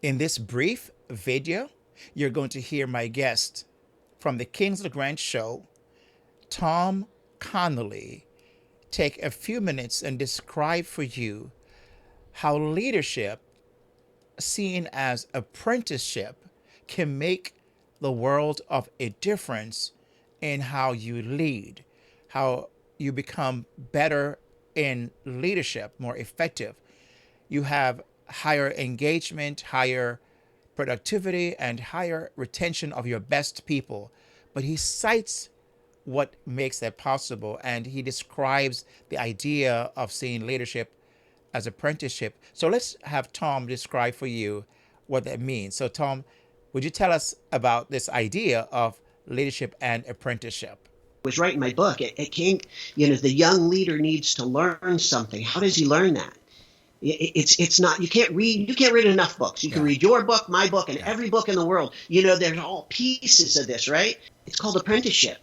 In this brief video, you're going to hear my guest from the Kingsley Grant Show, Tom Connally, take a few minutes and describe for you how leadership, seen as apprenticeship, can make the world of a difference in how you lead, how you become better in leadership, more effective. You have higher engagement, higher productivity, and higher retention of your best people. But he cites what makes that possible, and he describes the idea of seeing leadership as apprenticeship. So let's have Tom describe for you what that means. So, Tom, would you tell us about this idea of leadership and apprenticeship? Was writing my book, it came, the young leader needs to learn something. How does he learn that? It's not, you can't read enough books. You can read your book, my book, and every book in the world. There's all pieces of this, right? It's called apprenticeship.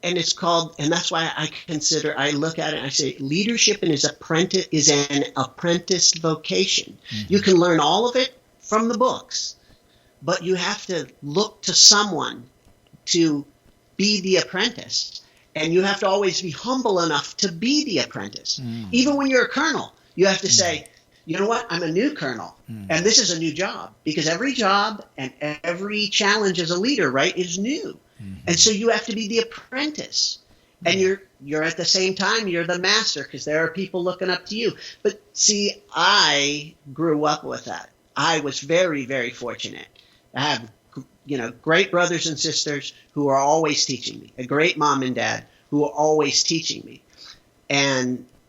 And that's why I look at it and I say leadership is an apprentice vocation. Mm-hmm. You can learn all of it from the books, but you have to look to someone to be the apprentice. And you have to always be humble enough to be the apprentice. Mm. Even when you're a colonel, you have to say, you know what, I'm a new colonel, and this is a new job. Because every job and every challenge as a leader, right, is new. Mm-hmm. And so you have to be the apprentice. And you're at the same time, you're the master, because there are people looking up to you. But see, I grew up with that. I was very, very fortunate. I have great brothers and sisters who are always teaching me, a great mom and dad who are always teaching me.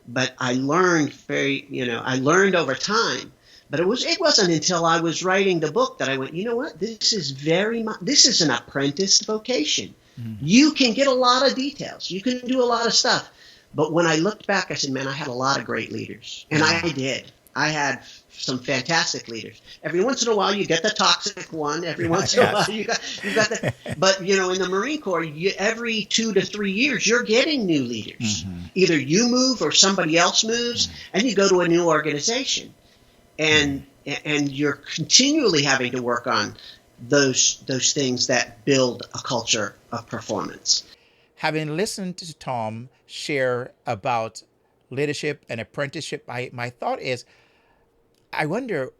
But I learned I learned over time. But it wasn't until I was writing the book that I went, you know what, this is an apprentice vocation. Mm-hmm. You can get a lot of details. You can do a lot of stuff. But when I looked back, I said, man, I had a lot of great leaders. And I did. I had some fantastic leaders. Every once in a while, you get the toxic one. Every once in a while, you got the. But in the Marine Corps, every 2 to 3 years, you're getting new leaders. Mm-hmm. Either you move or somebody else moves, and you go to a new organization, and you're continually having to work on those things that build a culture of performance. Having listened to Tom share about leadership and apprenticeship, my thought is, I wonder,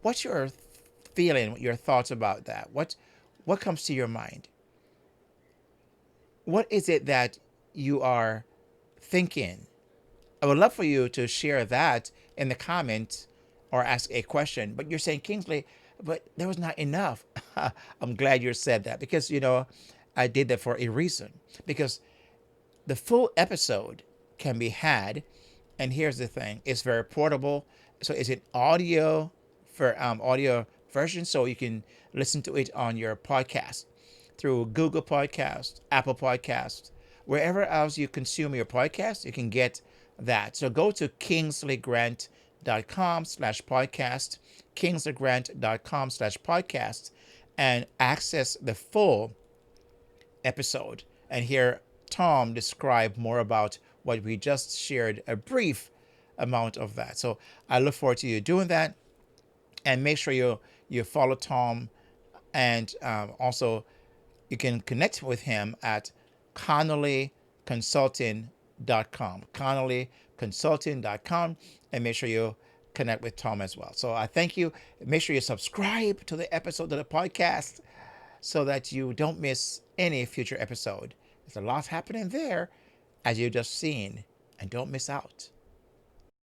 what's your feeling, your thoughts about that? What comes to your mind? What is it that you are thinking? I would love for you to share that in the comments or ask a question. But you're saying, Kingsley, but there was not enough. I'm glad you said that, because, I did that for a reason. Because the full episode can be had, and here's the thing, it's very portable. So it's an audio version, so you can listen to it on your podcast through Google Podcasts, Apple Podcasts, wherever else you consume your podcast, you can get that. So go to kingsleygrant.com/podcast, kingsleygrant.com/podcast, and access the full episode and hear Tom describe more about what we just shared, a brief amount of that. So I look forward to you doing that, and make sure you follow Tom, and also you can connect with him at ConnallyConsulting.com, ConnallyConsulting.com, and make sure you connect with Tom as well. So I thank you. Make sure you subscribe to the episode of the podcast so that you don't miss any future episode. There's a lot happening there, as you just seen, and don't miss out.